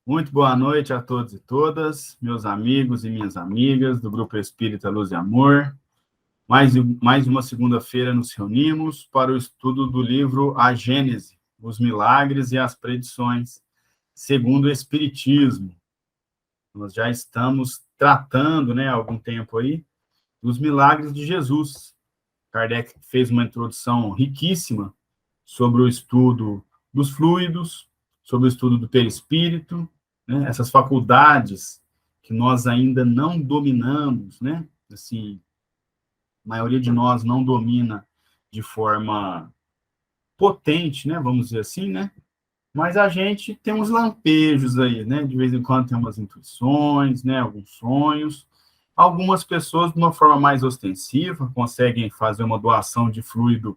Muito boa noite a todos e todas, meus amigos e minhas amigas do Grupo Espírita Luz e Amor. Mais uma segunda-feira nos reunimos para o estudo do livro A Gênese, os Milagres e as Predições, segundo o Espiritismo. Nós já estamos tratando, há algum tempo aí, dos milagres de Jesus. Kardec fez uma introdução riquíssima sobre o estudo dos fluidos, sobre o estudo do perispírito, né? Essas faculdades que nós ainda não dominamos, né? Assim, a maioria de nós não domina de forma potente, né? Vamos dizer assim, né? Mas a gente tem uns lampejos aí, né? De vez em quando tem umas intuições, né? Alguns sonhos. Algumas pessoas, de uma forma mais ostensiva, conseguem fazer uma doação de fluido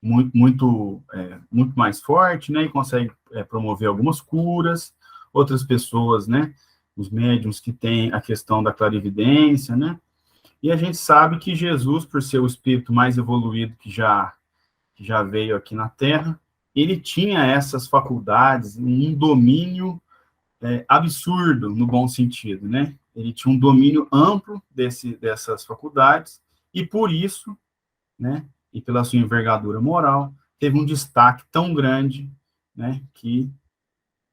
muito mais forte, né, e consegue promover algumas curas. Outras pessoas, né, os médiums que têm a questão da clarividência, né, e a gente sabe que Jesus, por ser o espírito mais evoluído que já veio aqui na Terra, ele tinha essas faculdades, um domínio absurdo, no bom sentido, né, ele tinha um domínio amplo dessas faculdades, e por isso, né, e pela sua envergadura moral, teve um destaque tão grande, né, que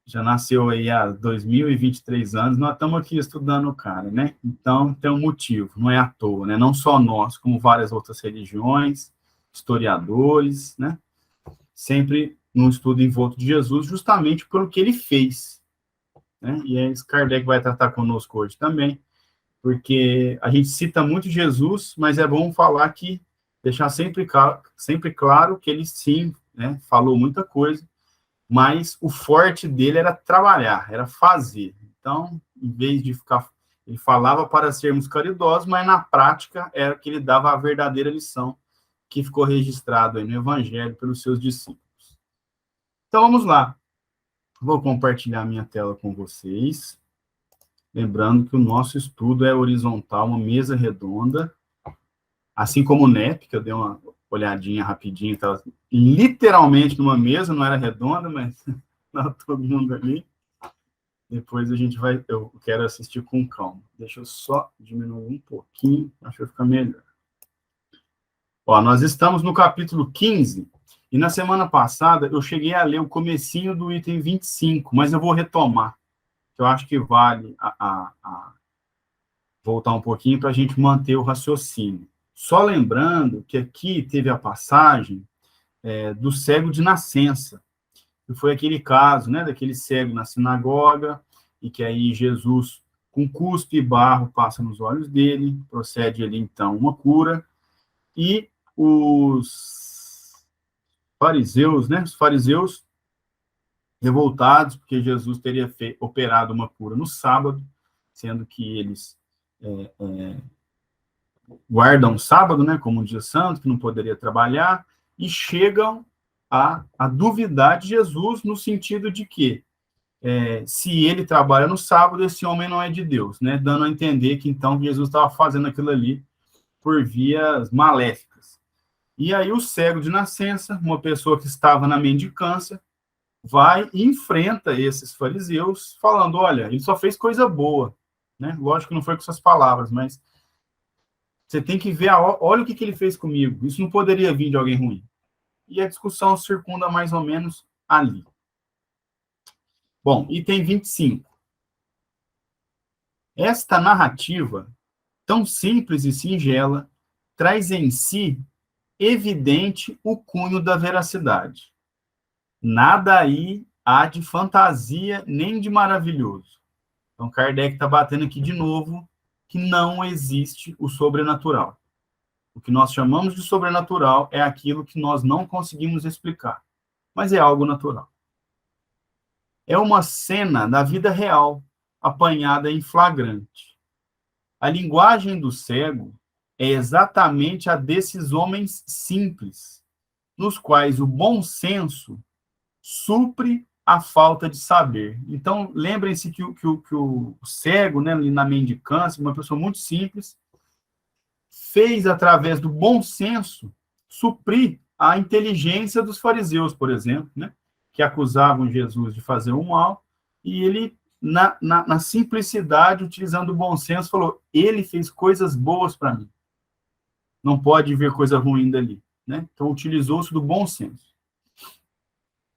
já nasceu aí há 2023 anos, nós estamos aqui estudando o cara, né? Então, tem um motivo, não é à toa, né? Não só nós, como várias outras religiões, historiadores, né? Sempre no estudo em volta de Jesus, justamente pelo que ele fez, né? E é isso que Kardec vai tratar conosco hoje também, porque a gente cita muito Jesus, mas é bom falar que, deixar sempre claro que ele sim, né, falou muita coisa, mas o forte dele era trabalhar, era fazer. Então, em vez de ficar, ele falava para sermos caridosos, mas na prática era que ele dava a verdadeira lição, que ficou registrado aí no Evangelho pelos seus discípulos. Então, vamos lá. Vou compartilhar minha tela com vocês. Lembrando que o nosso estudo é horizontal, uma mesa redonda, assim como o NEP, que eu dei uma olhadinha rapidinho, estava literalmente numa mesa, não era redonda, mas estava todo mundo ali. Depois eu quero assistir com calma. Deixa eu só diminuir um pouquinho, acho que vai ficar melhor. Ó, nós estamos no capítulo 15, e na semana passada eu cheguei a ler o comecinho do item 25, mas eu vou retomar, que eu acho que vale voltar um pouquinho para a gente manter o raciocínio. Só lembrando que aqui teve a passagem do cego de nascença, que foi aquele caso, né, daquele cego na sinagoga, e que aí Jesus, com cuspe e barro, passa nos olhos dele, procede ali, então, uma cura, e os fariseus revoltados, porque Jesus teria operado uma cura no sábado, sendo que eles guardam o sábado, né, como um dia santo, que não poderia trabalhar, e chegam a duvidar de Jesus no sentido de que se ele trabalha no sábado, esse homem não é de Deus, né, dando a entender que então Jesus estava fazendo aquilo ali por vias maléficas. E aí o cego de nascença, uma pessoa que estava na mendicância, vai e enfrenta esses fariseus, falando, olha, ele só fez coisa boa, né? Lógico que não foi com suas palavras, mas você tem que ver, olha o que ele fez comigo. Isso não poderia vir de alguém ruim. E a discussão circunda mais ou menos ali. Bom, item 25. Esta narrativa, tão simples e singela, traz em si evidente o cunho da veracidade. Nada aí há de fantasia nem de maravilhoso. Então, Kardec está batendo aqui de novo que não existe o sobrenatural. O que nós chamamos de sobrenatural é aquilo que nós não conseguimos explicar, mas é algo natural. É uma cena da vida real, apanhada em flagrante. A linguagem do cego é exatamente a desses homens simples, nos quais o bom senso supre a falta de saber. Então, lembrem-se que o cego, né, na mendicância, uma pessoa muito simples, fez, através do bom senso, suprir a inteligência dos fariseus, por exemplo, né, que acusavam Jesus de fazer o mal, e ele, na simplicidade, utilizando o bom senso, falou, ele fez coisas boas para mim. Não pode ver coisa ruim dali, né? Então, utilizou-se do bom senso.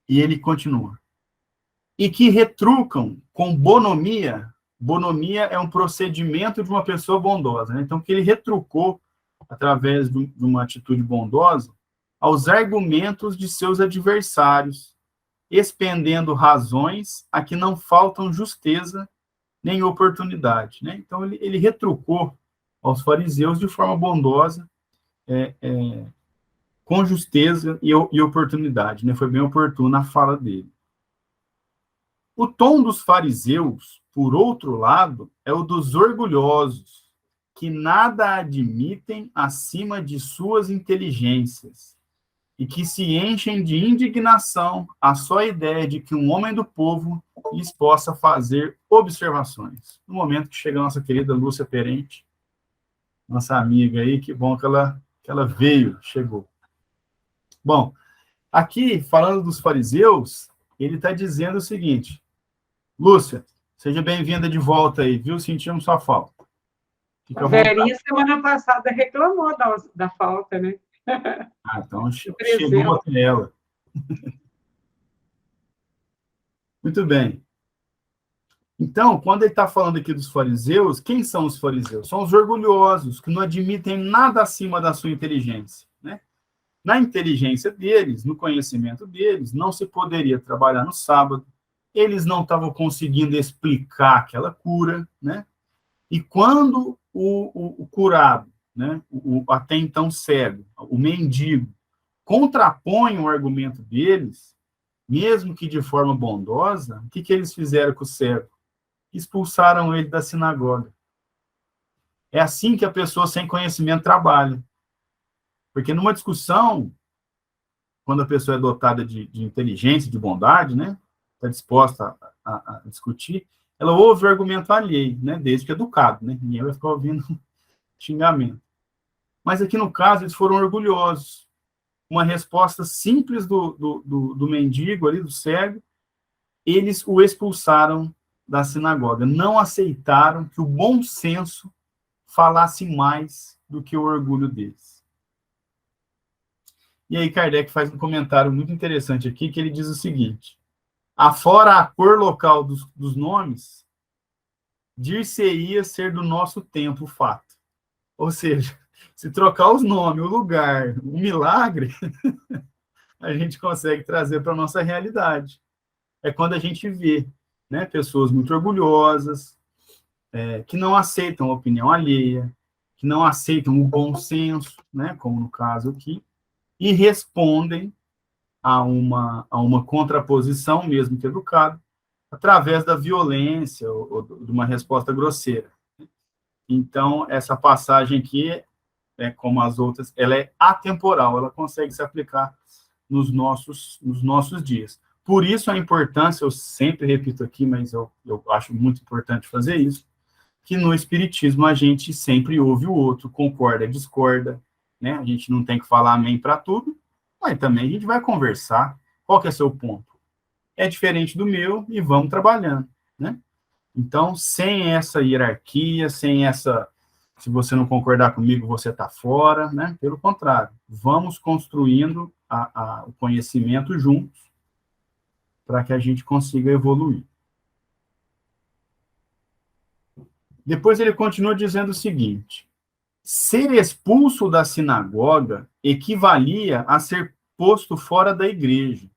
E ele continua. E que retrucam com bonomia. Bonomia é um procedimento de uma pessoa bondosa, né? Então, que ele retrucou, através de uma atitude bondosa, aos argumentos de seus adversários, expendendo razões a que não faltam justeza nem oportunidade, né? Então, ele retrucou aos fariseus de forma bondosa, com justeza e oportunidade, né? Foi bem oportuna a fala dele. O tom dos fariseus, por outro lado, é o dos orgulhosos, que nada admitem acima de suas inteligências e que se enchem de indignação à só ideia de que um homem do povo lhes possa fazer observações. No momento que chega a nossa querida Lúcia Perente, nossa amiga aí, que bom que ela veio, chegou. Bom, aqui, falando dos fariseus, ele está dizendo o seguinte, Lúcia, seja bem-vinda de volta aí, viu? Sentimos sua falta. A Verinha, semana passada, reclamou da falta, né? Ah, então chegou até ela. Muito bem. Então, quando ele está falando aqui dos fariseus, quem são os fariseus? São os orgulhosos, que não admitem nada acima da sua inteligência, né? Na inteligência deles, no conhecimento deles, não se poderia trabalhar no sábado, eles não estavam conseguindo explicar aquela cura, né? E quando o curado, né, o até então cego, o mendigo, contrapõe o argumento deles, mesmo que de forma bondosa, o que eles fizeram com o cego? Expulsaram ele da sinagoga. É assim que a pessoa sem conhecimento trabalha. Porque numa discussão, quando a pessoa é dotada de inteligência, de bondade, né, está disposta a discutir, ela ouve o argumento alheio, né, desde que é educado, né, ninguém vai ficar ouvindo xingamento. Mas aqui no caso, eles foram orgulhosos. Uma resposta simples do mendigo ali, do cego, eles o expulsaram da sinagoga. Não aceitaram que o bom senso falasse mais do que o orgulho deles. E aí Kardec faz um comentário muito interessante aqui, que ele diz o seguinte, afora a cor local dos nomes, dir-se-ia ser do nosso tempo o fato. Ou seja, se trocar os nomes, o lugar, o milagre, a gente consegue trazer para a nossa realidade. É quando a gente vê, né, pessoas muito orgulhosas, que não aceitam a opinião alheia, que não aceitam o bom senso, né, como no caso aqui, e respondem a uma contraposição, mesmo que educada, através da violência ou de uma resposta grosseira. Então, essa passagem aqui, como as outras, ela é atemporal, ela consegue se aplicar nos nossos dias. Por isso a importância, eu sempre repito aqui, mas eu acho muito importante fazer isso, que no Espiritismo a gente sempre ouve o outro, concorda, discorda, né? A gente não tem que falar amém para tudo, mas também a gente vai conversar. Qual que é seu ponto? É diferente do meu e vamos trabalhando, né? Então, sem essa hierarquia, sem essa, se você não concordar comigo, você está fora, né? Pelo contrário, vamos construindo o conhecimento juntos para que a gente consiga evoluir. Depois ele continua dizendo o seguinte, ser expulso da sinagoga equivalia a ser posto fora da igreja.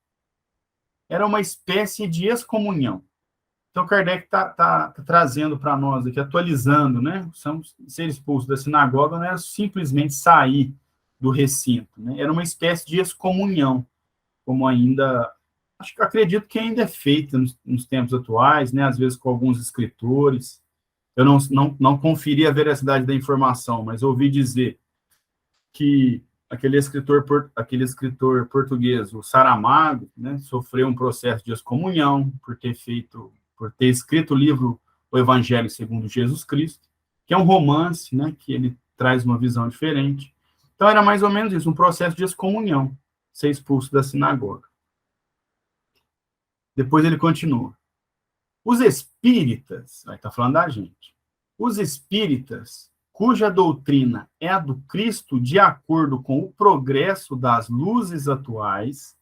Era uma espécie de excomunhão. Então, Kardec está trazendo para nós aqui, atualizando, né? Ser expulso da sinagoga não era simplesmente sair do recinto, né? Era uma espécie de excomunhão, como ainda, acredito que ainda é feita nos tempos atuais, né? Às vezes com alguns escritores. Eu não conferi a veracidade da informação, mas ouvi dizer que aquele escritor português, o Saramago, né, sofreu um processo de excomunhão por ter escrito o livro O Evangelho segundo Jesus Cristo, que é um romance, né, que ele traz uma visão diferente. Então era mais ou menos isso, um processo de excomunhão, ser expulso da sinagoga. Depois ele continua. Os espíritas, aí está falando da gente, os espíritas, cuja doutrina é a do Cristo de acordo com o progresso das luzes atuais,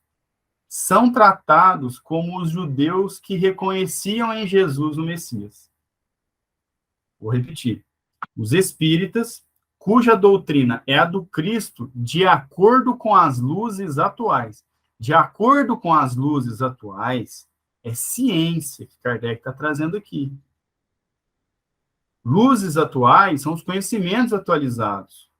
são tratados como os judeus que reconheciam em Jesus o Messias. Vou repetir. Os espíritas, cuja doutrina é a do Cristo de acordo com as luzes atuais. De acordo com as luzes atuais, é ciência que Kardec está trazendo aqui. Luzes atuais são os conhecimentos atualizados,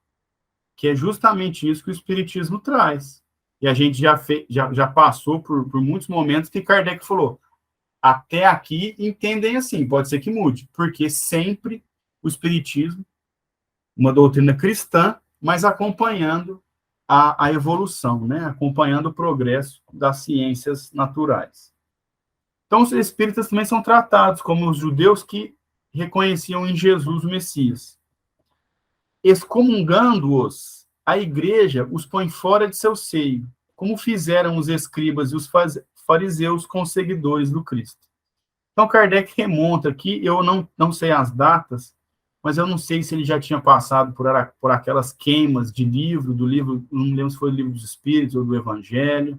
que é justamente isso que o Espiritismo traz. E a gente já passou por muitos momentos que Kardec falou, até aqui entendem assim, pode ser que mude, porque sempre o Espiritismo, uma doutrina cristã, mas acompanhando a evolução, né? Acompanhando o progresso das ciências naturais. Então, os espíritas também são tratados como os judeus que reconheciam em Jesus o Messias. Excomungando-os, a igreja os põe fora de seu seio, como fizeram os escribas e os fariseus com os seguidores do Cristo. Então, Kardec remonta aqui, eu não sei as datas, mas eu não sei se ele já tinha passado por aquelas queimas de livro, do livro, não me lembro se foi o Livro dos Espíritos ou do Evangelho,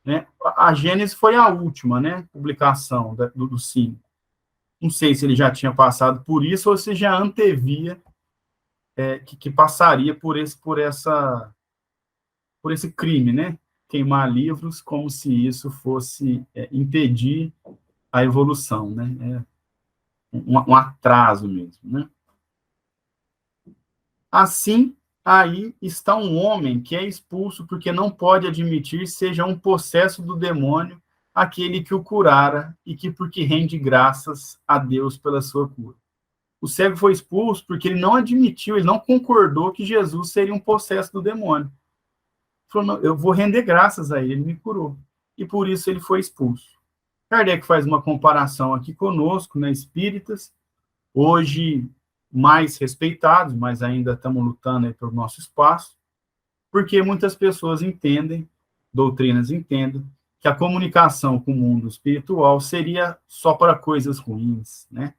né? A Gênesis foi a última, né, publicação do 5. Não sei se ele já tinha passado por isso ou se já antevia que passaria por esse crime, né? Queimar livros como se isso fosse impedir a evolução, né? Um atraso mesmo, né? Assim, aí está um homem que é expulso porque não pode admitir seja um possesso do demônio aquele que o curara e que porque rende graças a Deus pela sua cura. O cego foi expulso porque ele não admitiu, ele não concordou que Jesus seria um possesso do demônio. Ele falou, não, eu vou render graças a ele me curou. E por isso ele foi expulso. Kardec faz uma comparação aqui conosco, né, espíritas, hoje mais respeitados, mas ainda estamos lutando aí pelo nosso espaço, porque muitas pessoas entendem, doutrinas entendem, que a comunicação com o mundo espiritual seria só para coisas ruins, né?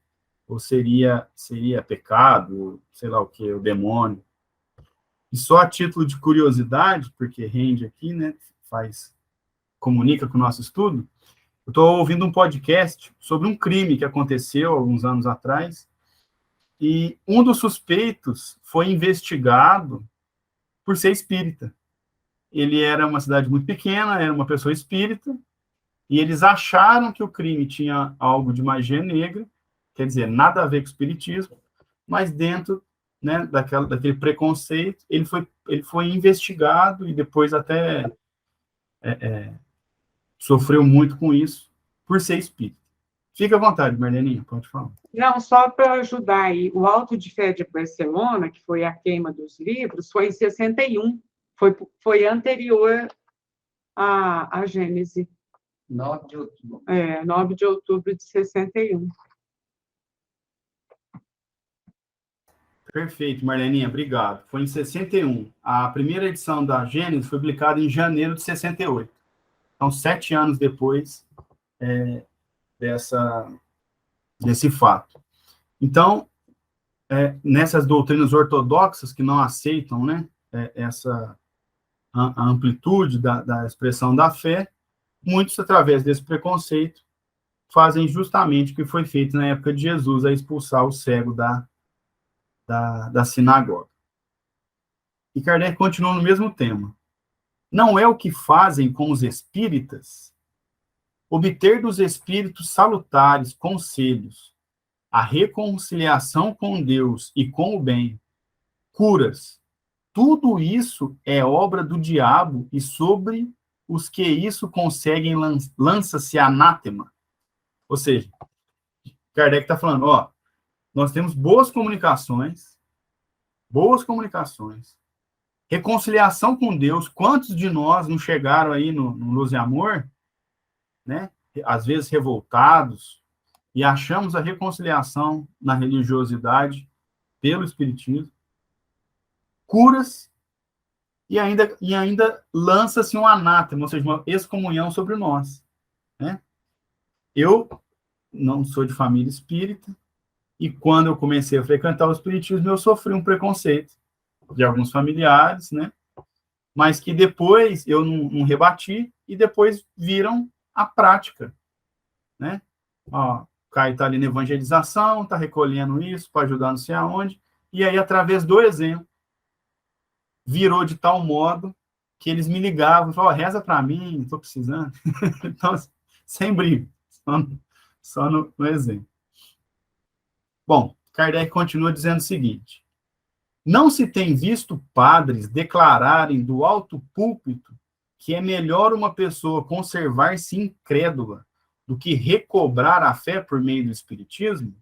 Ou seria pecado, sei lá o que, o demônio. E só a título de curiosidade, porque rende aqui, né? Comunica com o nosso estudo. Eu estou ouvindo um podcast sobre um crime que aconteceu alguns anos atrás, e um dos suspeitos foi investigado por ser espírita. Ele era uma cidade muito pequena, era uma pessoa espírita, e eles acharam que o crime tinha algo de magia negra, quer dizer, nada a ver com o espiritismo, mas dentro, né, daquele preconceito, ele foi investigado e depois até sofreu muito com isso, por ser espírita. Fica à vontade, Marleninha, pode falar. Não, só para ajudar aí, o Auto de Fé de Barcelona, que foi a queima dos livros, foi em 61, foi anterior à Gênese. 9 de outubro. 9 de outubro de 61. Perfeito, Marleninha, obrigado. Foi em 61. A primeira edição da Gênesis foi publicada em janeiro de 68. Então, 7 anos depois desse fato. Então, nessas doutrinas ortodoxas que não aceitam, né, a amplitude da expressão da fé, muitos, através desse preconceito, fazem justamente o que foi feito na época de Jesus, a expulsar o cego da sinagoga. E Kardec continua no mesmo tema. Não é o que fazem com os espíritas? Obter dos espíritos salutares conselhos, a reconciliação com Deus e com o bem, curas, tudo isso é obra do diabo e sobre os que isso conseguem lança-se anátema. Ou seja, Kardec está falando, nós temos boas comunicações, reconciliação com Deus. Quantos de nós não chegaram aí no Luz e Amor, né? Às vezes revoltados, e achamos a reconciliação na religiosidade pelo Espiritismo, curas, e ainda lança-se um anátema, ou seja, uma excomunhão sobre nós, né? Eu não sou de família espírita, e quando eu comecei a frequentar o espiritismo, eu sofri um preconceito de alguns familiares, né? Mas que depois eu não rebati, e depois viram a prática, né? Ó, o Caio está ali na evangelização, está recolhendo isso para ajudar não sei aonde, e aí, através do exemplo, virou de tal modo que eles me ligavam e falavam, reza para mim, estou precisando. Então, sem briga, só no exemplo. Bom, Kardec continua dizendo o seguinte: não se tem visto padres declararem do alto púlpito que é melhor uma pessoa conservar-se incrédula do que recobrar a fé por meio do espiritismo?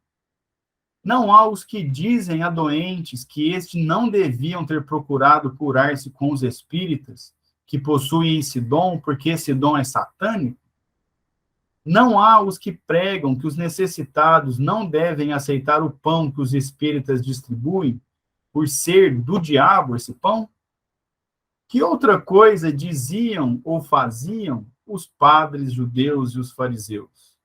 Não há os que dizem a doentes que estes não deviam ter procurado curar-se com os espíritas, que possuem esse dom, porque esse dom é satânico? Não há os que pregam que os necessitados não devem aceitar o pão que os espíritas distribuem, por ser do diabo esse pão? Que outra coisa diziam ou faziam os padres judeus e os fariseus?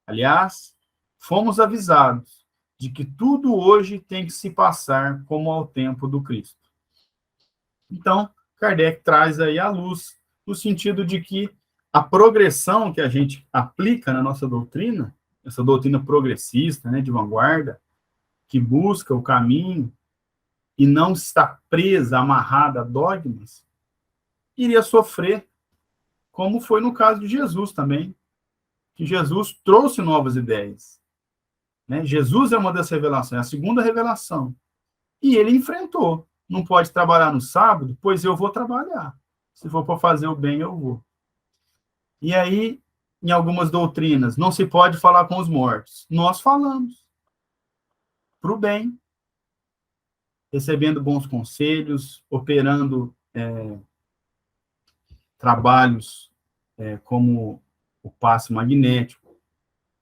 Aliás, fomos avisados de que tudo hoje tem que se passar como ao tempo do Cristo. Então, Kardec traz aí a luz, no sentido de que a progressão que a gente aplica na nossa doutrina, essa doutrina progressista, né, de vanguarda, que busca o caminho e não está presa, amarrada a dogmas, iria sofrer, como foi no caso de Jesus também, que Jesus trouxe novas ideias. Né? Jesus é uma das revelações, é a segunda revelação. E ele enfrentou. Não pode trabalhar no sábado? Pois eu vou trabalhar. Se for para fazer o bem, eu vou. E aí, em algumas doutrinas, não se pode falar com os mortos. Nós falamos. Para o bem. Recebendo bons conselhos, operando trabalhos como o passe magnético,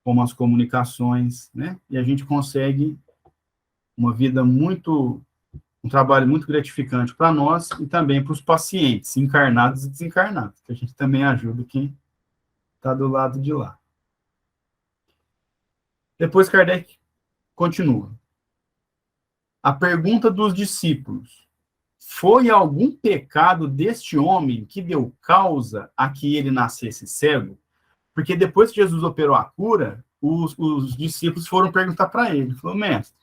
como as comunicações, né? E a gente consegue uma vida um trabalho muito gratificante para nós e também para os pacientes, encarnados e desencarnados, que a gente também ajuda quem está do lado de lá. Depois Kardec continua. A pergunta dos discípulos: foi algum pecado deste homem que deu causa a que ele nascesse cego? Porque depois que Jesus operou a cura, os discípulos foram perguntar para ele. Falou, mestre,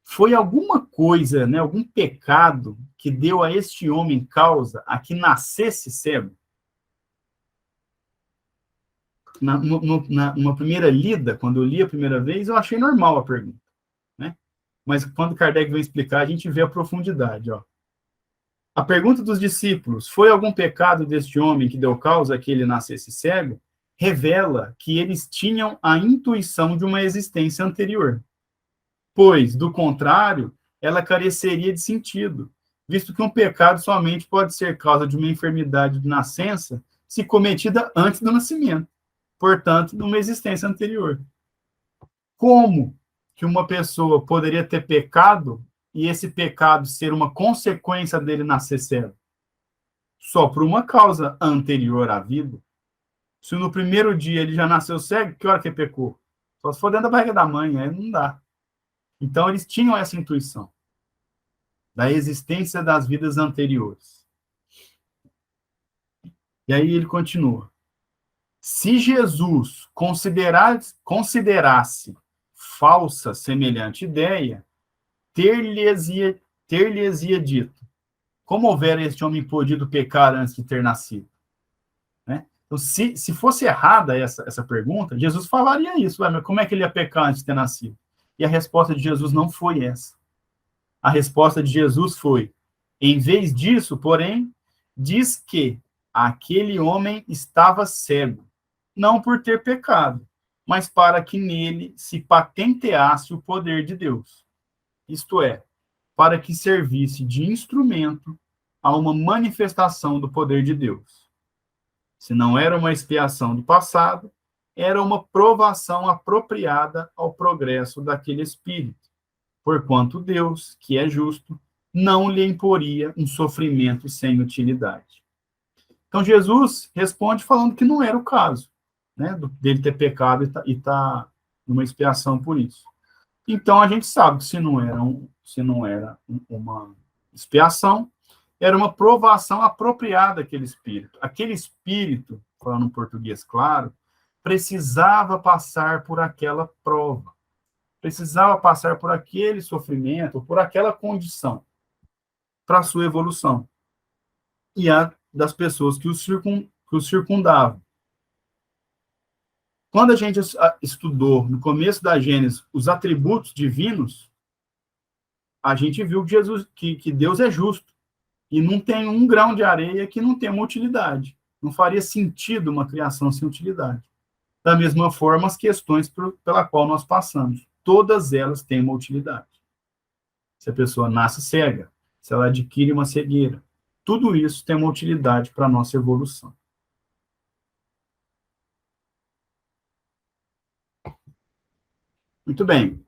foi alguma coisa, né, algum pecado que deu a este homem causa a que nascesse cego? Numa primeira lida, quando eu li a primeira vez, eu achei normal a pergunta. Né? Mas quando Kardec vem explicar, a gente vê a profundidade. Ó. A pergunta dos discípulos, foi algum pecado deste homem que deu causa a que ele nascesse cego? Revela que eles tinham a intuição de uma existência anterior. Pois, do contrário, ela careceria de sentido, visto que um pecado somente pode ser causa de uma enfermidade de nascença se cometida antes do nascimento, portanto, numa existência anterior. Como que uma pessoa poderia ter pecado e esse pecado ser uma consequência dele nascer cego? Só por uma causa anterior à vida. Se no primeiro dia ele já nasceu cego, que hora que ele pecou? Só se for dentro da barriga da mãe, aí não dá. Então, eles tinham essa intuição da existência das vidas anteriores. E aí ele continua. Se Jesus considerasse falsa semelhante ideia, ter-lhes-ia dito, como houvera este homem podido pecar antes de ter nascido? Né? Então, se fosse errada essa pergunta, Jesus falaria isso. Mas como é que ele ia pecar antes de ter nascido? E a resposta de Jesus não foi essa. A resposta de Jesus foi, em vez disso, porém, diz que aquele homem estava cego, não por ter pecado, mas para que nele se patenteasse o poder de Deus. Isto é, para que servisse de instrumento a uma manifestação do poder de Deus. Se não era uma expiação do passado, era uma provação apropriada ao progresso daquele espírito, porquanto Deus, que é justo, não lhe imporia um sofrimento sem utilidade. Então, Jesus responde falando que não era o caso. né, dele ter pecado e tá numa expiação por isso. Então, a gente sabe que se não era uma expiação, era uma provação apropriada daquele espírito. Aquele espírito, falando em português claro, precisava passar por aquela prova, precisava passar por aquele sofrimento, por aquela condição, para a sua evolução. E a das pessoas que o circundavam. Quando a gente estudou, no começo da Gênesis, os atributos divinos, a gente viu que Deus é justo. E não tem um grão de areia que não tenha uma utilidade. Não faria sentido uma criação sem utilidade. Da mesma forma, as questões pela qual nós passamos, todas elas têm uma utilidade. Se a pessoa nasce cega, se ela adquire uma cegueira, tudo isso tem uma utilidade para a nossa evolução. Muito bem.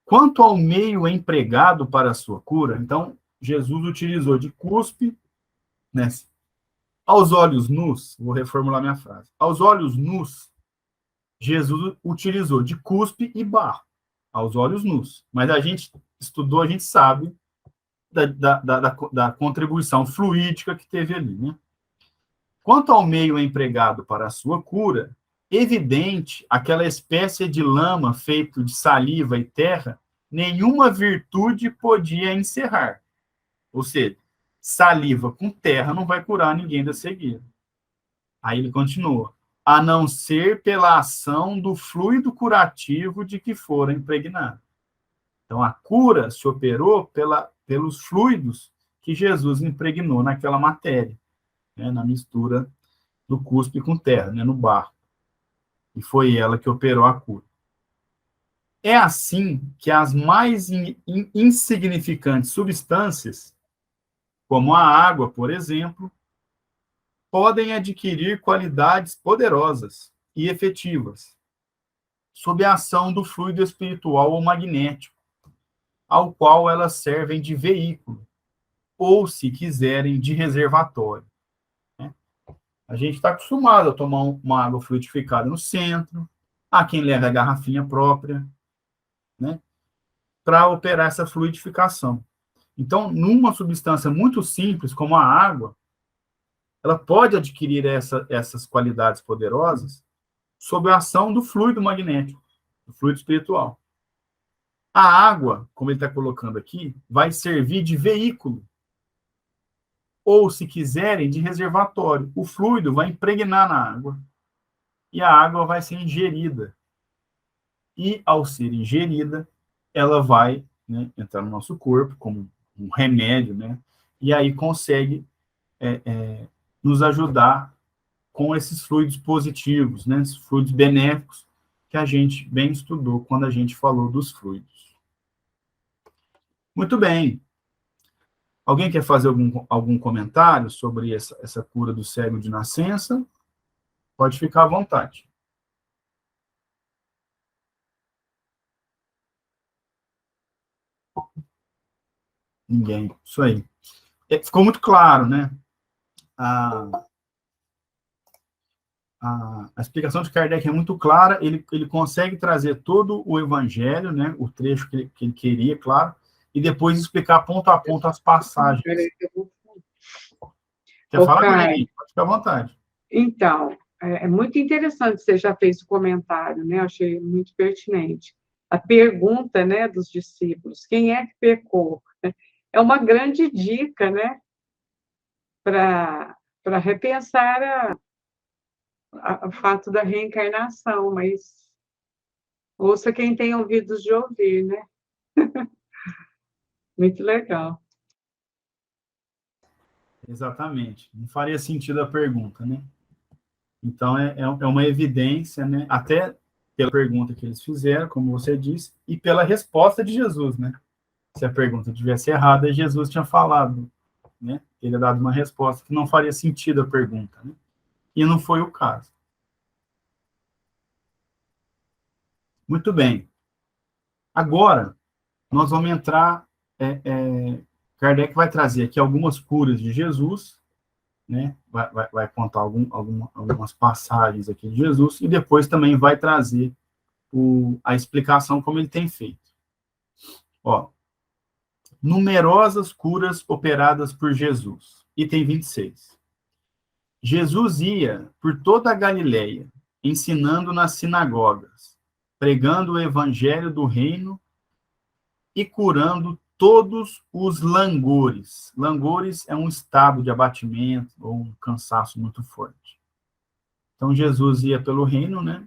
Quanto ao meio empregado para a sua cura, então, Jesus utilizou de cuspe, né? Aos olhos nus, vou reformular minha frase. Aos olhos nus, Jesus utilizou de cuspe e barro, aos olhos nus. Mas a gente estudou, a gente sabe da contribuição fluídica que teve ali, né? Quanto ao meio empregado para a sua cura, evidente, aquela espécie de lama feito de saliva e terra, nenhuma virtude podia encerrar. Ou seja, saliva com terra não vai curar ninguém da cegueira. Aí ele continua, a não ser pela ação do fluido curativo de que fora impregnado. Então, a cura se operou pelos fluidos que Jesus impregnou naquela matéria, né, na mistura do cuspe com terra, né, no barro. E foi ela que operou a cura. É assim que as mais insignificantes substâncias, como a água, por exemplo, podem adquirir qualidades poderosas e efetivas, sob a ação do fluido espiritual ou magnético, ao qual elas servem de veículo, ou, se quiserem, de reservatório. Né? A gente está acostumado a tomar uma água fluidificada no centro, há quem leve a garrafinha própria, né, para operar essa fluidificação. Então, numa substância muito simples, como a água, ela pode adquirir essas qualidades poderosas sob a ação do fluido magnético, do fluido espiritual. A água, como ele está colocando aqui, vai servir de veículo, ou, se quiserem, de reservatório. O fluido vai impregnar na água, e a água vai ser ingerida. E, ao ser ingerida, ela vai, né, entrar no nosso corpo como um remédio, né, e aí consegue nos ajudar com esses fluidos positivos, né, esses fluidos benéficos que a gente bem estudou quando a gente falou dos fluidos. Muito bem. Alguém quer fazer algum comentário sobre essa cura do cego de nascença? Pode ficar à vontade. Ninguém. Isso aí. Ficou muito claro, né? A explicação de Kardec é muito clara, ele consegue trazer todo o evangelho, né, o trecho que ele queria, claro, e depois explicar ponto a ponto as passagens. Quer falar, Maria? Pode ficar à vontade. Então, é muito interessante, você já fez o comentário, né? Eu achei muito pertinente. A pergunta, né, dos discípulos, quem é que pecou? É uma grande dica, né, para repensar o fato da reencarnação, mas ouça quem tem ouvidos de ouvir, né? Muito legal. Exatamente. Não faria sentido a pergunta, né? Então, é uma evidência, né? Até pela pergunta que eles fizeram, como você disse, e pela resposta de Jesus, né? Se a pergunta tivesse errada, Jesus tinha falado, né? Ele dado uma resposta que não faria sentido a pergunta, né? E não foi o caso. Muito bem. Agora, nós vamos entrar... Kardec vai trazer aqui algumas curas de Jesus, né? Vai contar algumas passagens aqui de Jesus, e depois também vai trazer a explicação como ele tem feito. Ó, numerosas curas operadas por Jesus. Item 26. Jesus ia por toda a Galileia, ensinando nas sinagogas, pregando o evangelho do reino e curando todos os langores. Langores é um estado de abatimento ou um cansaço muito forte. Então, Jesus ia pelo reino, né?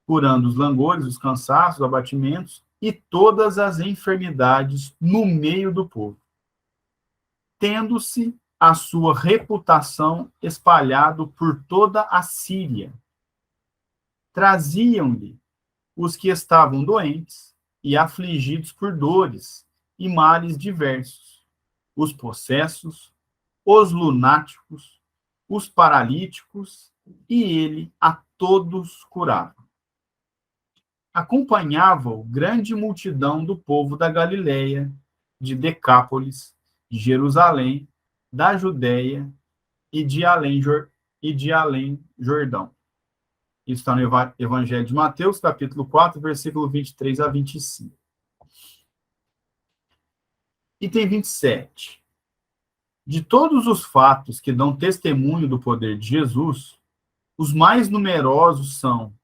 Curando os langores, os cansaços, os abatimentos e todas as enfermidades no meio do povo, tendo-se a sua reputação espalhado por toda a Síria. Traziam-lhe os que estavam doentes e afligidos por dores e males diversos, os possessos, os lunáticos, os paralíticos, e ele a todos curava. Acompanhava-o grande multidão do povo da Galileia, de Decápolis, de Jerusalém, da Judéia e de além Jordão. Isso está no Evangelho de Mateus, capítulo 4, versículo 23 a 25. Item 27. De todos os fatos que dão testemunho do poder de Jesus, os mais numerosos são,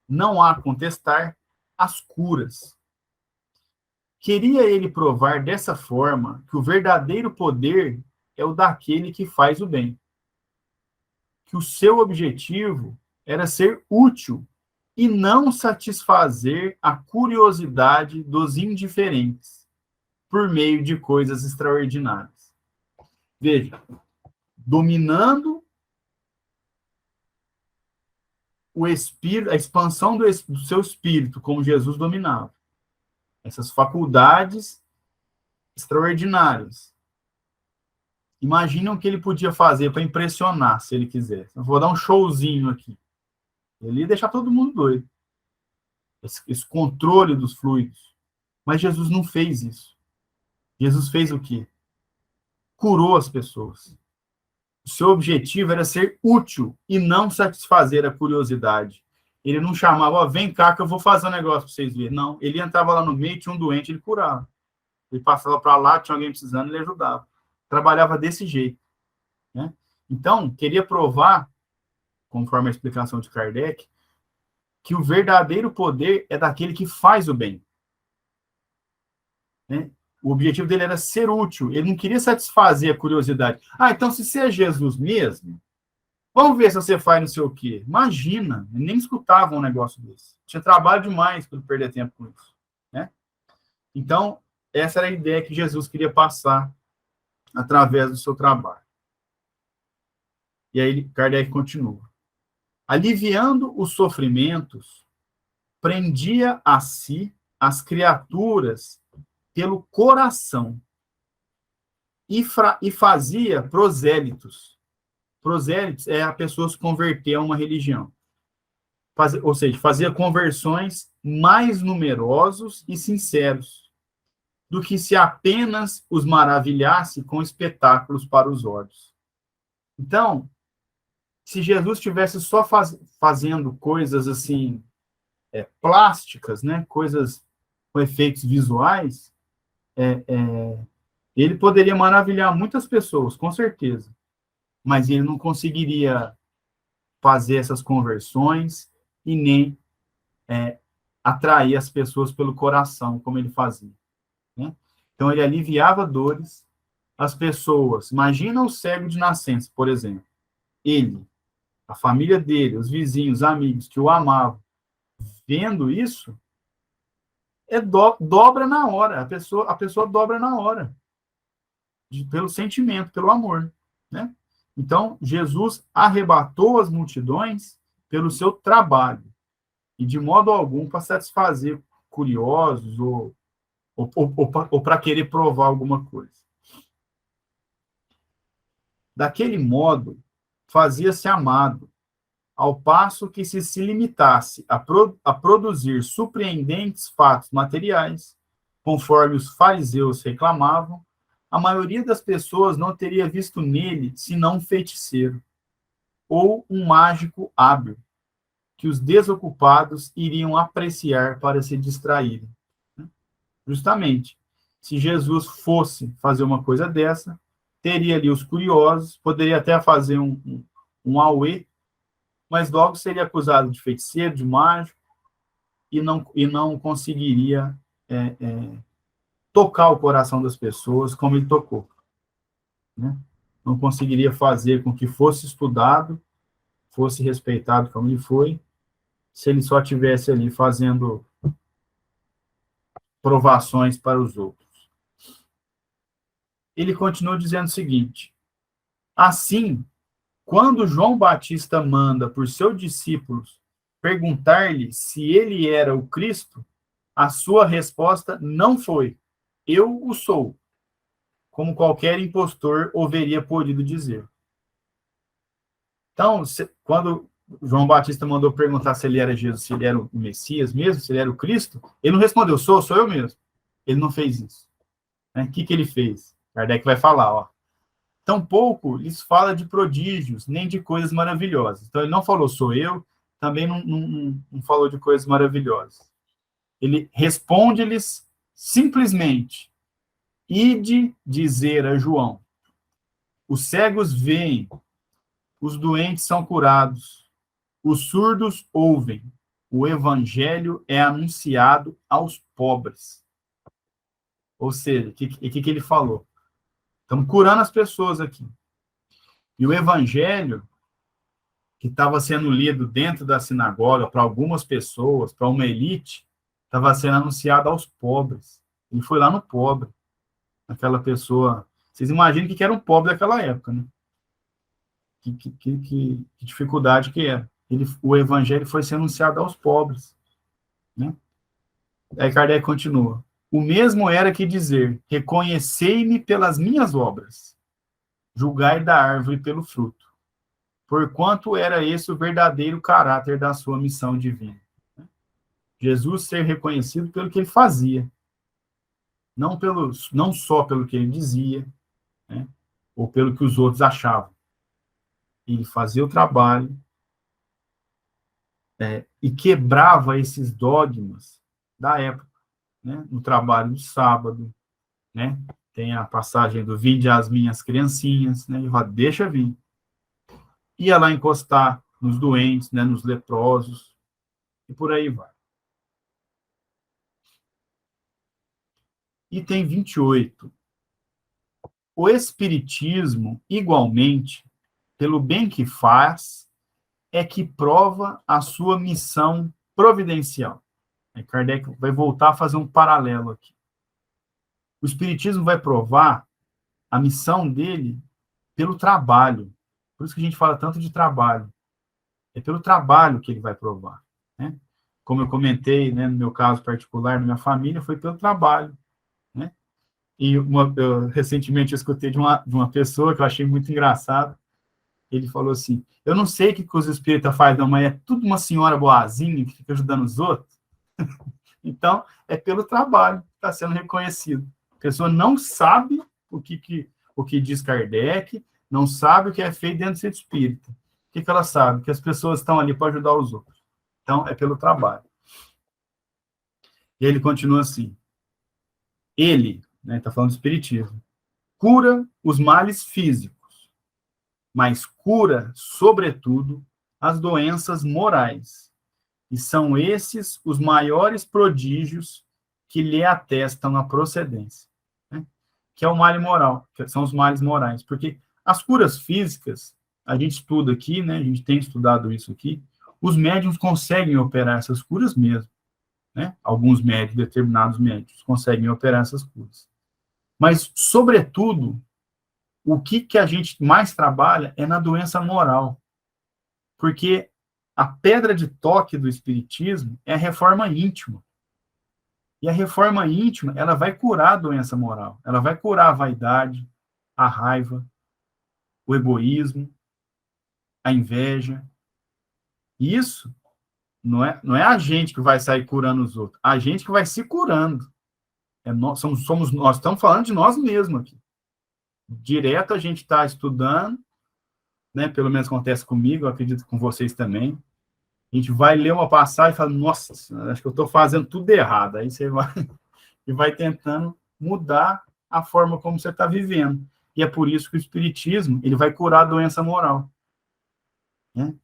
não há contestar, as curas. Queria ele provar dessa forma que o verdadeiro poder é o daquele que faz o bem. Que o seu objetivo era ser útil e não satisfazer a curiosidade dos indiferentes por meio de coisas extraordinárias. Veja, dominando o espírito, a expansão do seu espírito, como Jesus dominava. Essas faculdades extraordinárias. Imaginam o que ele podia fazer para impressionar, se ele quisesse. Eu vou dar um showzinho aqui. Ele ia deixar todo mundo doido. Esse controle dos fluidos. Mas Jesus não fez isso. Jesus fez o quê? Curou as pessoas. O seu objetivo era ser útil e não satisfazer a curiosidade. Ele não chamava, ó, vem cá que eu vou fazer um negócio para vocês verem. Não, ele entrava lá no meio, tinha um doente, ele curava. Ele passava para lá, tinha alguém precisando, ele ajudava. Trabalhava desse jeito, né? Então, queria provar, conforme a explicação de Kardec, que o verdadeiro poder é daquele que faz o bem, né? O objetivo dele era ser útil, ele não queria satisfazer a curiosidade. Ah, então se você é Jesus mesmo, vamos ver se você faz não sei o quê. Imagina, nem escutava um negócio desse. Tinha trabalho demais para perder tempo com isso, né? Então, essa era a ideia que Jesus queria passar através do seu trabalho. E aí Kardec continua. Aliviando os sofrimentos, prendia a si as criaturas pelo coração e fazia prosélitos. Prosélitos é a pessoa se converter a uma religião. Ou seja, fazia conversões mais numerosos e sinceros do que se apenas os maravilhasse com espetáculos para os olhos. Então, se Jesus estivesse só fazendo coisas assim, plásticas, né, coisas com efeitos visuais, ele poderia maravilhar muitas pessoas, com certeza, mas ele não conseguiria fazer essas conversões e nem atrair as pessoas pelo coração, como ele fazia, né? Então, ele aliviava dores, as pessoas, imagina o cego de nascença, por exemplo, ele, a família dele, os vizinhos, os amigos que o amavam, vendo isso, dobra na hora, a pessoa dobra na hora, pelo sentimento, pelo amor, né? Então, Jesus arrebatou as multidões pelo seu trabalho, e de modo algum para satisfazer curiosos ou para querer provar alguma coisa. Daquele modo, fazia-se amado, ao passo que se limitasse a produzir surpreendentes fatos materiais, conforme os fariseus reclamavam, a maioria das pessoas não teria visto nele senão um feiticeiro ou um mágico hábil, que os desocupados iriam apreciar para se distraírem. Justamente, se Jesus fosse fazer uma coisa dessa, teria ali os curiosos, poderia até fazer um auê, mas logo seria acusado de feiticeiro, de mágico, e não conseguiria tocar o coração das pessoas como ele tocou. Né? Não conseguiria fazer com que fosse estudado, fosse respeitado como ele foi, se ele só estivesse ali fazendo provações para os outros. Ele continua dizendo o seguinte: assim, quando João Batista manda por seus discípulos perguntar-lhe se ele era o Cristo, a sua resposta não foi: eu o sou, como qualquer impostor haveria podido dizer. Então, quando João Batista mandou perguntar se ele era Jesus, se ele era o Messias mesmo, se ele era o Cristo, ele não respondeu: sou eu mesmo. Ele não fez isso. O que ele fez? Kardec vai falar, ó. Tampouco lhes fala de prodígios, nem de coisas maravilhosas. Então, ele não falou, sou eu, também não falou de coisas maravilhosas. Ele responde-lhes simplesmente: ide dizer a João, os cegos veem, os doentes são curados, os surdos ouvem, o evangelho é anunciado aos pobres. Ou seja, o que ele falou? Estamos curando as pessoas aqui. E o evangelho, que estava sendo lido dentro da sinagoga para algumas pessoas, para uma elite, estava sendo anunciado aos pobres. Ele foi lá no pobre, aquela pessoa. Vocês imaginam o que era um pobre daquela época, né? Que dificuldade que era. O evangelho foi ser anunciado aos pobres, né? Aí Kardec continua: o mesmo era que dizer, reconhecei-me pelas minhas obras, julgai da árvore pelo fruto, porquanto era esse o verdadeiro caráter da sua missão divina. Jesus ser reconhecido pelo que ele fazia, não só pelo que ele dizia, né, ou pelo que os outros achavam. Ele fazia o trabalho e quebrava esses dogmas da época, né, no trabalho de sábado, né, tem a passagem do vinde às minhas criancinhas, né, ele fala, deixa vir. Ia lá encostar nos doentes, né, nos leprosos, e por aí vai. Item 28. O Espiritismo, igualmente, pelo bem que faz, é que prova a sua missão providencial. Aí Kardec vai voltar a fazer um paralelo aqui. O Espiritismo vai provar a missão dele pelo trabalho. Por isso que a gente fala tanto de trabalho. É pelo trabalho que ele vai provar. Né? Como eu comentei, né, no meu caso particular, na minha família, foi pelo trabalho. Né? E eu recentemente escutei de uma pessoa que eu achei muito engraçado. Ele falou assim, eu não sei o que os espíritas fazem, não, mas é tudo uma senhora boazinha que fica ajudando os outros. Então, é pelo trabalho que está sendo reconhecido. A pessoa não sabe o que diz Kardec, não sabe o que é feito dentro do centro espírita. O que ela sabe? Que as pessoas estão ali para ajudar os outros. Então, é pelo trabalho. E ele continua assim. Ele, né, está falando do espiritismo, cura os males físicos, mas cura, sobretudo, as doenças morais. E são esses os maiores prodígios que lhe atestam a procedência. Né? Que é o mal moral, que são os males morais. Porque as curas físicas, a gente estuda aqui, né, a gente tem estudado isso aqui, os médiuns conseguem operar essas curas mesmo. Né? Alguns médicos, determinados médicos, conseguem operar essas curas. Mas, sobretudo, o que a gente mais trabalha é na doença moral. Porque a pedra de toque do espiritismo é a reforma íntima. E a reforma íntima, ela vai curar a doença moral. Ela vai curar a vaidade, a raiva, o egoísmo, a inveja. E isso não é a gente que vai sair curando os outros, a gente que vai se curando. Nós estamos falando de nós mesmos aqui. direto a gente está estudando, né? Pelo menos acontece comigo, eu acredito que com vocês também. A gente vai ler uma passagem e fala, nossa, acho que eu estou fazendo tudo errado. Aí você vai e vai tentando mudar a forma como você está vivendo. E é por isso que o Espiritismo ele vai curar a doença moral, né?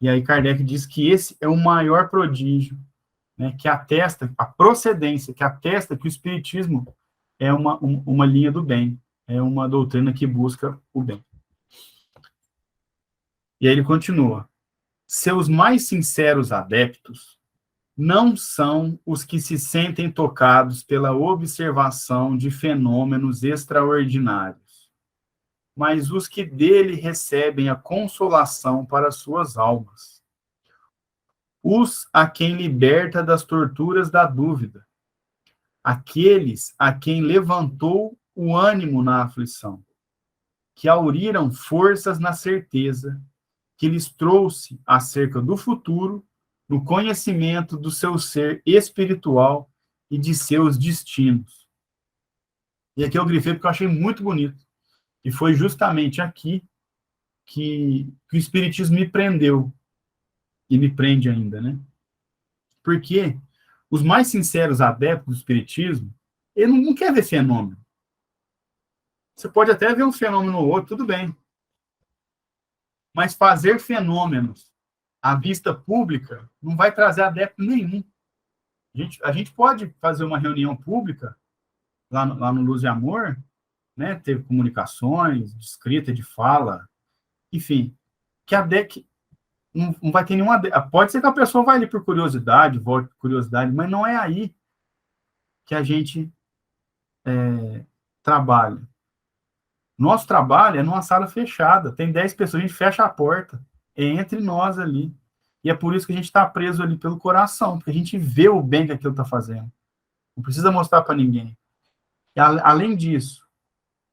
E aí Kardec diz que esse é o maior prodígio, né, que atesta a procedência, que atesta que o Espiritismo é uma linha do bem, é uma doutrina que busca o bem. E aí ele continua. Seus mais sinceros adeptos não são os que se sentem tocados pela observação de fenômenos extraordinários, mas os que dele recebem a consolação para suas almas. Os a quem liberta das torturas da dúvida, aqueles a quem levantou o ânimo na aflição, que auriram forças na certeza, que lhes trouxe acerca do futuro, no conhecimento do seu ser espiritual e de seus destinos. E aqui eu grifei porque eu achei muito bonito. E foi justamente aqui que o Espiritismo me prendeu, e me prende ainda, né? Porque os mais sinceros adeptos do Espiritismo, ele não quer ver fenômeno. Você pode até ver um fenômeno ou outro, tudo bem. Mas fazer fenômenos à vista pública não vai trazer adepto nenhum. A gente pode fazer uma reunião pública, lá no Luz e Amor, né? Ter comunicações, de escrita, de fala, enfim, que a DEC não vai ter nenhuma. Pode ser que a pessoa vai ali por curiosidade, volte por curiosidade, mas não é aí que a gente trabalha. Nosso trabalho é numa sala fechada, tem 10 pessoas, a gente fecha a porta, é entre nós ali. E é por isso que a gente está preso ali pelo coração, porque a gente vê o bem que aquilo está fazendo. Não precisa mostrar para ninguém. E, além disso,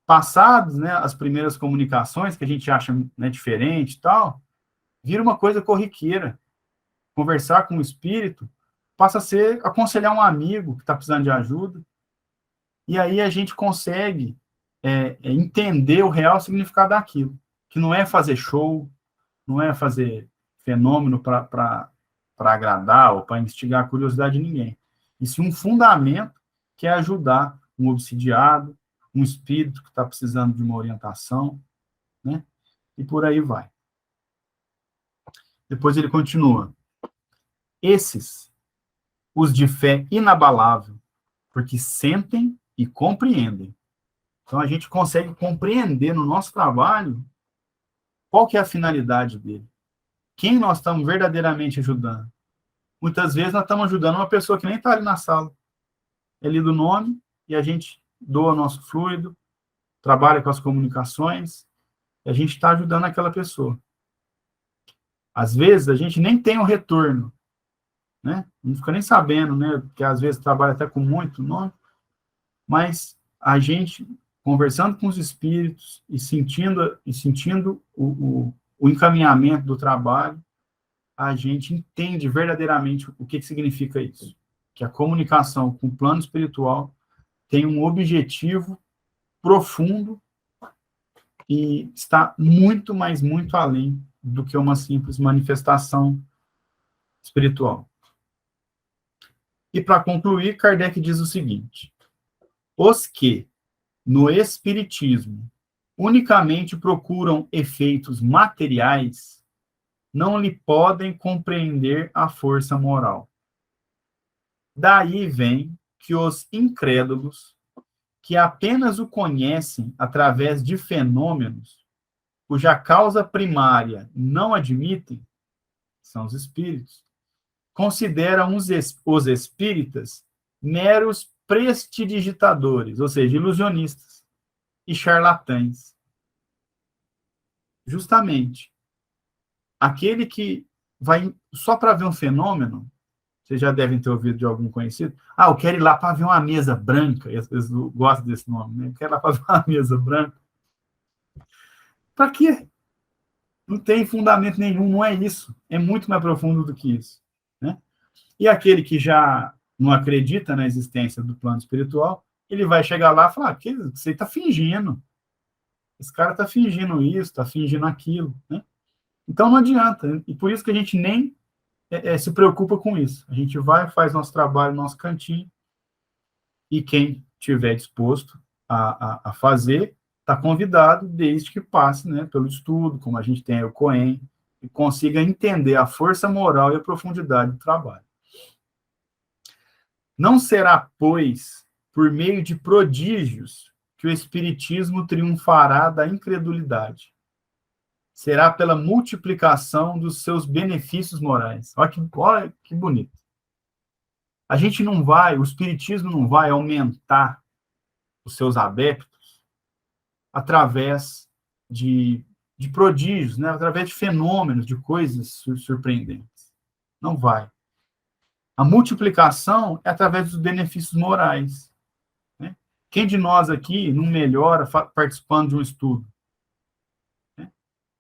passados, né, as primeiras comunicações, que a gente acha, né, diferente e tal, vira uma coisa corriqueira. Conversar com o espírito passa a ser aconselhar um amigo que está precisando de ajuda. E aí a gente consegue entender o real significado daquilo, que não é fazer show, não é fazer fenômeno para agradar ou para instigar a curiosidade de ninguém. E sim um fundamento que é ajudar um obsidiado, um espírito que está precisando de uma orientação, né? E por aí vai. Depois ele continua. Esses, os de fé inabalável, porque sentem e compreendem. Então, a gente consegue compreender no nosso trabalho qual que é a finalidade dele. Quem nós estamos verdadeiramente ajudando. Muitas vezes nós estamos ajudando uma pessoa que nem está ali na sala. É lido o nome e a gente doa nosso fluido, trabalha com as comunicações, e a gente está ajudando aquela pessoa. Às vezes, a gente nem tem o retorno, né? Não fica nem sabendo, né? Porque às vezes trabalha até com muito nome, mas a gente, conversando com os espíritos e sentindo o encaminhamento do trabalho, a gente entende verdadeiramente o que significa isso. Que a comunicação com o plano espiritual tem um objetivo profundo e está muito, mas muito além do que uma simples manifestação espiritual. E para concluir, Kardec diz o seguinte: os que, no espiritismo, unicamente procuram efeitos materiais, não lhe podem compreender a força moral. Daí vem que os incrédulos, que apenas o conhecem através de fenômenos, cuja causa primária não admitem, são os espíritos, consideram os espíritas meros prestidigitadores, ou seja, ilusionistas e charlatães. Justamente, aquele que vai só para ver um fenômeno, vocês já devem ter ouvido de algum conhecido, eu quero ir lá para ver uma mesa branca, eles gostam desse nome, né? Eu quero ir lá para ver uma mesa branca. Para quê? Não tem fundamento nenhum, não é isso. É muito mais profundo do que isso, né? E aquele que já não acredita na existência do plano espiritual, ele vai chegar lá e falar, que você está fingindo. esse cara está fingindo isso, está fingindo aquilo, né? Então não adianta, e por isso que a gente nem se preocupa com isso. A gente vai, faz nosso trabalho, nosso cantinho, e quem tiver disposto a fazer, está convidado, desde que passe, né, pelo estudo, como a gente tem o COEM, e consiga entender a força moral e a profundidade do trabalho. Não será, pois, por meio de prodígios que o Espiritismo triunfará da incredulidade. Será pela multiplicação dos seus benefícios morais. Olha que bonito. A gente não vai, o Espiritismo não vai aumentar os seus adeptos através de prodígios, né? Através de fenômenos, de coisas surpreendentes. Não vai. A multiplicação é através dos benefícios morais. Né? Quem de nós aqui não melhora participando de um estudo? Né?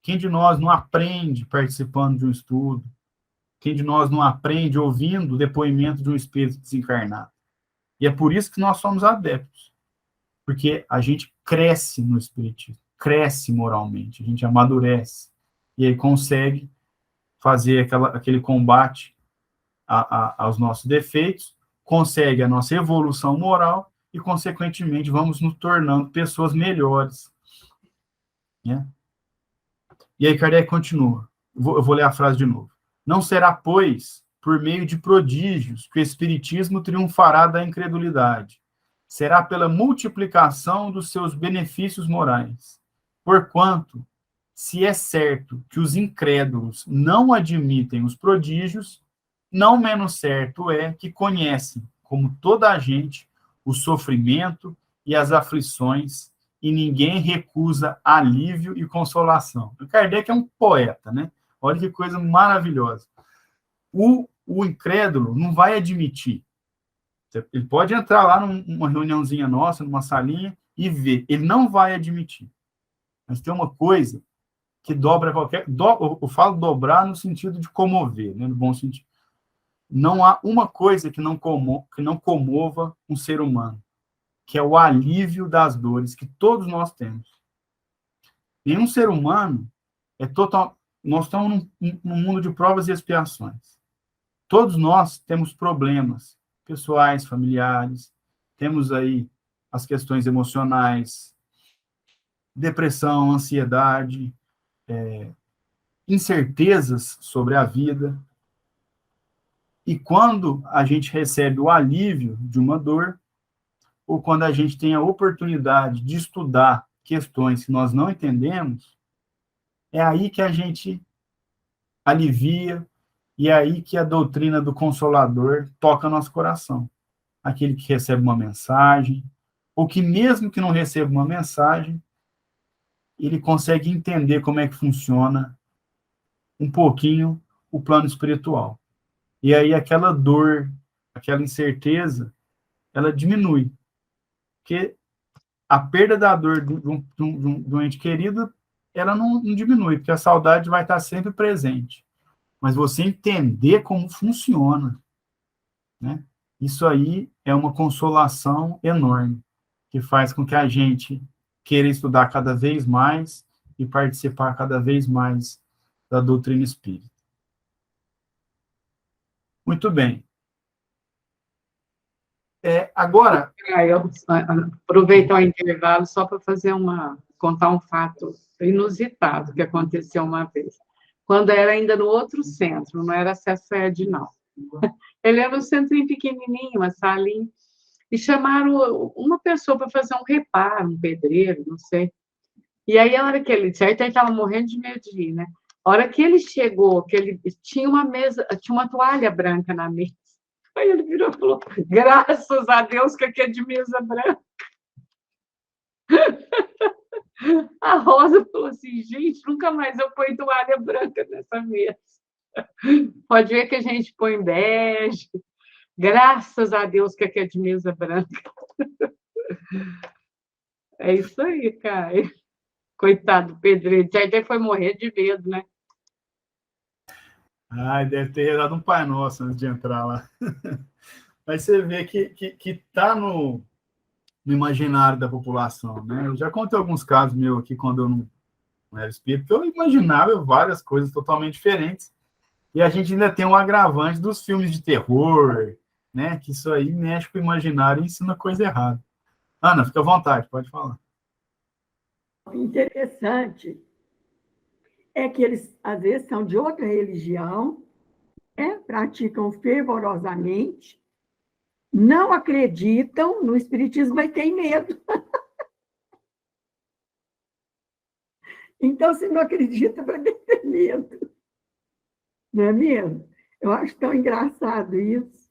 Quem de nós não aprende participando de um estudo? Quem de nós não aprende ouvindo o depoimento de um espírito desencarnado? E é por isso que nós somos adeptos. Porque a gente cresce no espiritismo, cresce moralmente, a gente amadurece. E aí consegue fazer aquele combate aos nossos defeitos, consegue a nossa evolução moral e, consequentemente, vamos nos tornando pessoas melhores. Né? E aí Kardec continua. Eu vou ler a frase de novo. Não será, pois, por meio de prodígios que o Espiritismo triunfará da incredulidade. Será pela multiplicação dos seus benefícios morais. Porquanto, se é certo que os incrédulos não admitem os prodígios, não menos certo é que conhecem, como toda a gente, o sofrimento e as aflições, e ninguém recusa alívio e consolação. O Kardec é um poeta, né? Olha que coisa maravilhosa. O incrédulo não vai admitir. Ele pode entrar lá numa reuniãozinha nossa, numa salinha, e ver. Ele não vai admitir. Mas tem uma coisa que dobra qualquer... Eu falo dobrar no sentido de comover, né? No bom sentido. Não há uma coisa que não comova um ser humano, que é o alívio das dores que todos nós temos. Nenhum ser humano é total... Nós estamos num mundo de provas e expiações. Todos nós temos problemas pessoais, familiares, temos aí as questões emocionais, depressão, ansiedade, incertezas sobre a vida. E quando a gente recebe o alívio de uma dor, ou quando a gente tem a oportunidade de estudar questões que nós não entendemos, é aí que a gente alivia, e é aí que a doutrina do Consolador toca nosso coração. Aquele que recebe uma mensagem, ou que mesmo que não receba uma mensagem, ele consegue entender como é que funciona um pouquinho o plano espiritual. E aí aquela dor, aquela incerteza, ela diminui. Porque a perda da dor de um ente querido, ela não diminui, porque a saudade vai estar sempre presente. Mas você entender como funciona, né? Isso aí é uma consolação enorme, que faz com que a gente queira estudar cada vez mais e participar cada vez mais da doutrina espírita. Muito bem. Agora... Eu aproveitar o intervalo só para contar um fato inusitado que aconteceu uma vez. Quando era ainda no outro centro, não era acesso a Ed, não. Ele era um centrinho pequenininho, uma salinha, e chamaram uma pessoa para fazer um reparo, um pedreiro, não sei. E aí, a hora que ele... Certo, ele estava morrendo de medo de ir, né? A hora que ele chegou, que ele tinha uma mesa, tinha uma toalha branca na mesa. Aí ele virou e falou, graças a Deus que aqui é de mesa branca. A Rosa falou assim, gente, nunca mais eu ponho toalha branca nessa mesa. Pode ver que a gente põe bege. Graças a Deus que aqui é de mesa branca. É isso aí, cara. Coitado do pedreiro. Até foi morrer de medo, né? Ai, deve ter dado um Pai Nosso antes de entrar lá. Mas você vê que tá no no imaginário da população, né? Eu já contei alguns casos meus aqui quando eu não era espírita, que eu imaginava várias coisas totalmente diferentes. E a gente ainda tem um agravante dos filmes de terror, né? Que isso aí mexe com o imaginário e ensina coisa errada. Ana, fica à vontade, pode falar. O interessante é que eles, às vezes, são de outra religião, né? Praticam fervorosamente, não acreditam no espiritismo, mas têm medo. Então, se não acredita, para que ter medo? Não é mesmo? Eu acho tão engraçado isso.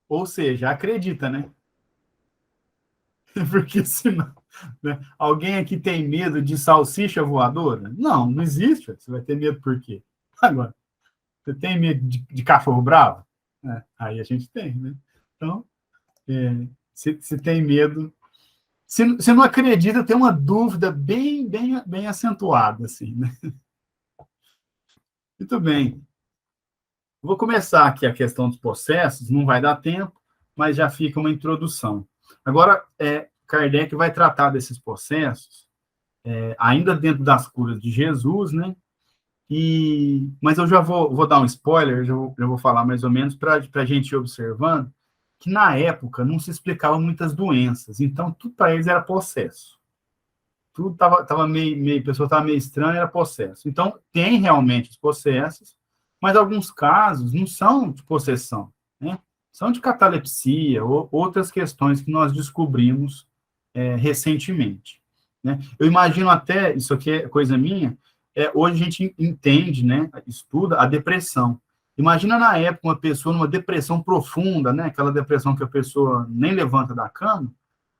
Ou seja, acredita, né? Porque senão, né? Alguém aqui tem medo de salsicha voadora? Não, não existe. Você vai ter medo por quê? Agora, você tem medo de cachorro bravo? Aí a gente tem, né? Então, se tem medo... Se não acredita, tem uma dúvida bem acentuada, assim, né? Muito bem. Vou começar aqui a questão dos processos, não vai dar tempo, mas já fica uma introdução. Agora, Kardec vai tratar desses processos, ainda dentro das curas de Jesus, né? Mas eu já vou dar um spoiler, já vou falar mais ou menos, para a gente ir observando, que na época não se explicavam muitas doenças, então tudo para eles era processo. Tudo estava meio, a pessoa estava meio estranha, era processo. Então, tem realmente os processos, mas alguns casos não são de possessão, né? São de catalepsia ou outras questões que nós descobrimos recentemente, né? Eu imagino até, isso aqui é coisa minha, hoje a gente entende, né, estuda a depressão. Imagina na época uma pessoa numa depressão profunda, né, aquela depressão que a pessoa nem levanta da cama,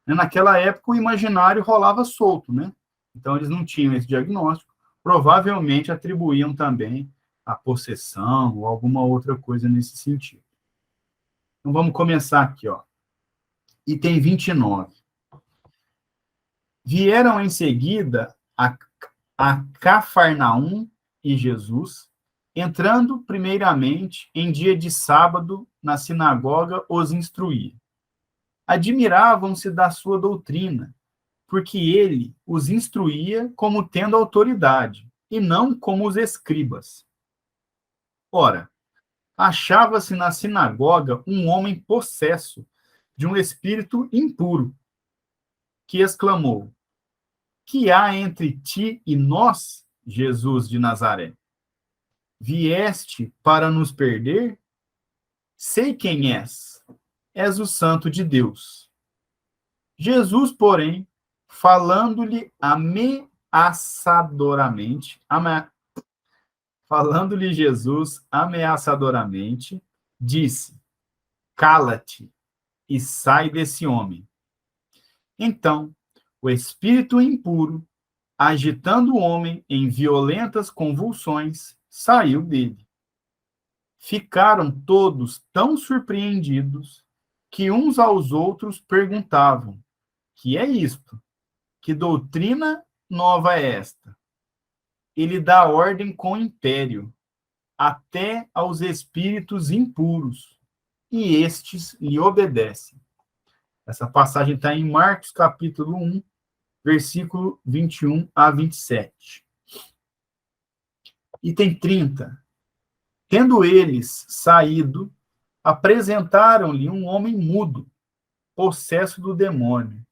né, naquela época o imaginário rolava solto, né? Então eles não tinham esse diagnóstico, provavelmente atribuíam também a possessão ou alguma outra coisa nesse sentido. Então vamos começar aqui, ó. Item 29. Vieram em seguida a Cafarnaum e Jesus, entrando primeiramente em dia de sábado na sinagoga, os instruía. Admiravam-se da sua doutrina, porque ele os instruía como tendo autoridade, e não como os escribas. Ora, achava-se na sinagoga um homem possesso de um espírito impuro, que exclamou: que há entre ti e nós, Jesus de Nazaré? Vieste para nos perder? Sei quem és. És o Santo de Deus. Jesus, porém, falando-lhe Jesus ameaçadoramente, disse: cala-te e sai desse homem. Então, o espírito impuro, agitando o homem em violentas convulsões, saiu dele. Ficaram todos tão surpreendidos que uns aos outros perguntavam: que é isto? Que doutrina nova é esta? Ele dá ordem com império, até aos espíritos impuros, e estes lhe obedecem. Essa passagem está em Marcos, capítulo 1, versículo 21 a 27. Item 30. Tendo eles saído, apresentaram-lhe um homem mudo, possesso do demônio.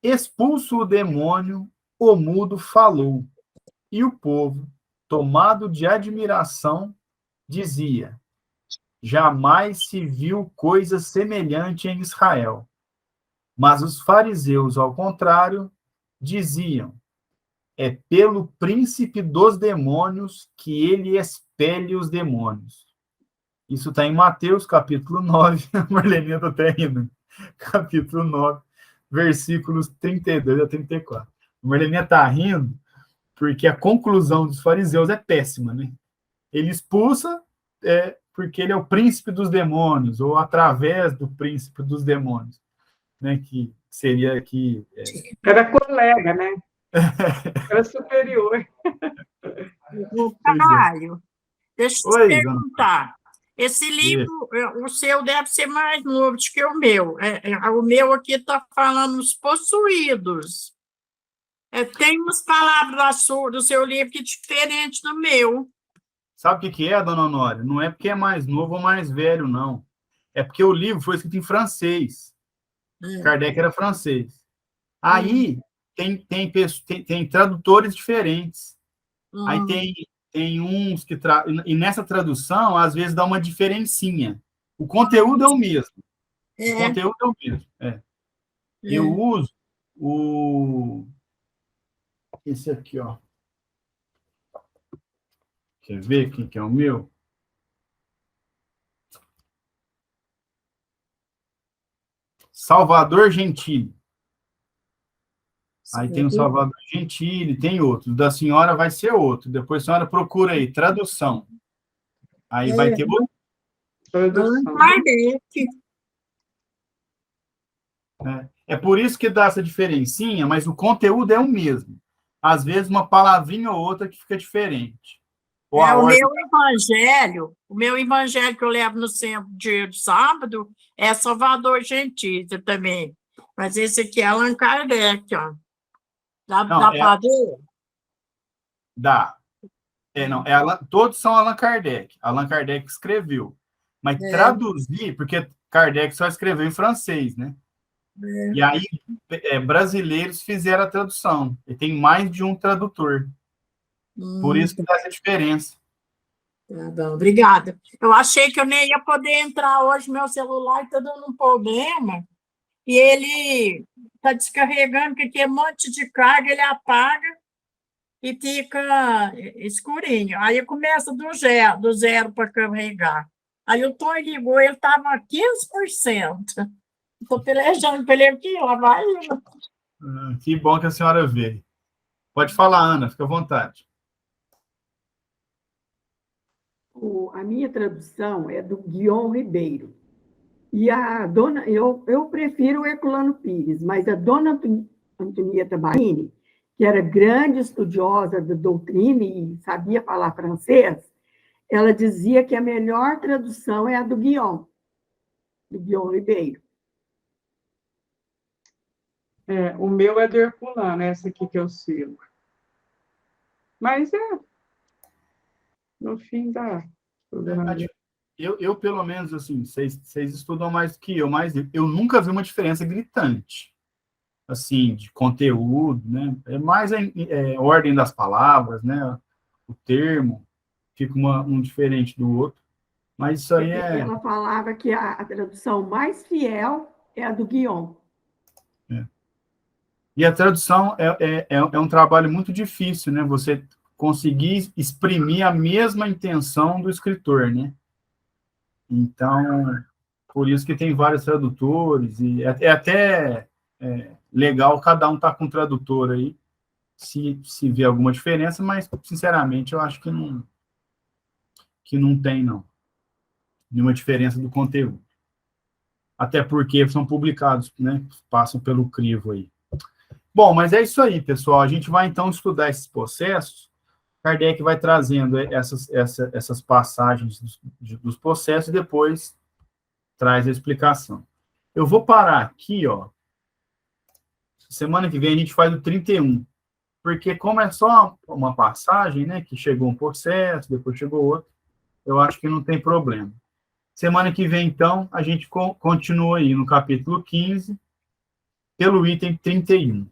Expulso o demônio, o mudo falou, e o povo, tomado de admiração, dizia: jamais se viu coisa semelhante em Israel. Mas os fariseus, ao contrário, diziam: é pelo príncipe dos demônios que ele expele os demônios. Isso está em Mateus, capítulo 9, a Marleninha está até rindo, capítulo 9, versículos 32 a 34. A Marleninha está rindo porque a conclusão dos fariseus é péssima, né? Ele expulsa porque ele é o príncipe dos demônios, ou através do príncipe dos demônios, né? Que seria aqui... Era colega, né? Era superior. Caio, deixa eu te perguntar. Esse livro, o seu deve ser mais novo do que o meu. O meu aqui está falando os possuídos. Tem umas palavras do seu livro que é diferente do meu. Sabe o que é, dona Honória? Não é porque é mais novo ou mais velho, não. É porque o livro foi escrito em francês. Kardec era francês. Aí tem tradutores diferentes. Aí tem uns que... E nessa tradução, às vezes, dá uma diferencinha. O conteúdo é o mesmo. O conteúdo é o mesmo. Eu uso esse aqui, ó. Quer ver quem que é o meu? Salvador Gentili. Aí tem o Salvador Gentili, tem outro. Da senhora vai ser outro. Depois a senhora procura aí, tradução. Aí vai ter outro. Tradução. É por isso que dá essa diferencinha, mas o conteúdo é o mesmo. Às vezes, uma palavrinha ou outra que fica diferente. Ou o meu evangelho que eu levo no centro de sábado é Salvador Gentili também. Mas esse aqui é Allan Kardec, ó. Dá para ver? Dá. Todos são Allan Kardec. Allan Kardec escreveu. Mas traduzir, porque Kardec só escreveu em francês, né? E aí, brasileiros fizeram a tradução. E tem mais de um tradutor. Por isso que dá essa diferença. Tá bom, obrigada. Eu achei que eu nem ia poder entrar hoje, meu celular está dando um problema, e ele está descarregando, porque aqui um monte de carga, ele apaga e fica escurinho. Aí começa do zero para carregar. Aí o Tom ligou, ele estava a 15%. Estou pelejando para ele aqui, lá vai. Que bom que a senhora veio. Pode falar, Ana, fica à vontade. A minha tradução é do Guion Ribeiro. E eu prefiro o Herculano Pires, mas a dona Antonieta Marini, que era grande estudiosa da doutrina e sabia falar francês, ela dizia que a melhor tradução é a do Guion Ribeiro. O meu é do Herculano, essa aqui que eu sigo. Mas no fim dá. Eu, pelo menos, assim, vocês estudam mais do que eu, mas eu nunca vi uma diferença gritante, assim, de conteúdo, né? É mais a ordem das palavras, né? O termo fica um diferente do outro, mas isso aí Ela falava que a tradução mais fiel é a do Guion. E a tradução é um trabalho muito difícil, né? Você conseguir exprimir a mesma intenção do escritor, né? Então, por isso que tem vários tradutores, e é até legal cada um estar com um tradutor aí, se vê alguma diferença, mas, sinceramente, eu acho que não tem, não. Nenhuma diferença do conteúdo. Até porque são publicados, né? Passam pelo crivo aí. Bom, mas é isso aí, pessoal. A gente vai, então, estudar esses processos. Kardec vai trazendo essas passagens dos processos e depois traz a explicação. Eu vou parar aqui, ó. Semana que vem a gente faz o 31, porque como é só uma passagem, né, que chegou um processo, depois chegou outro, eu acho que não tem problema. Semana que vem, então, a gente continua aí no capítulo 15, pelo item 31.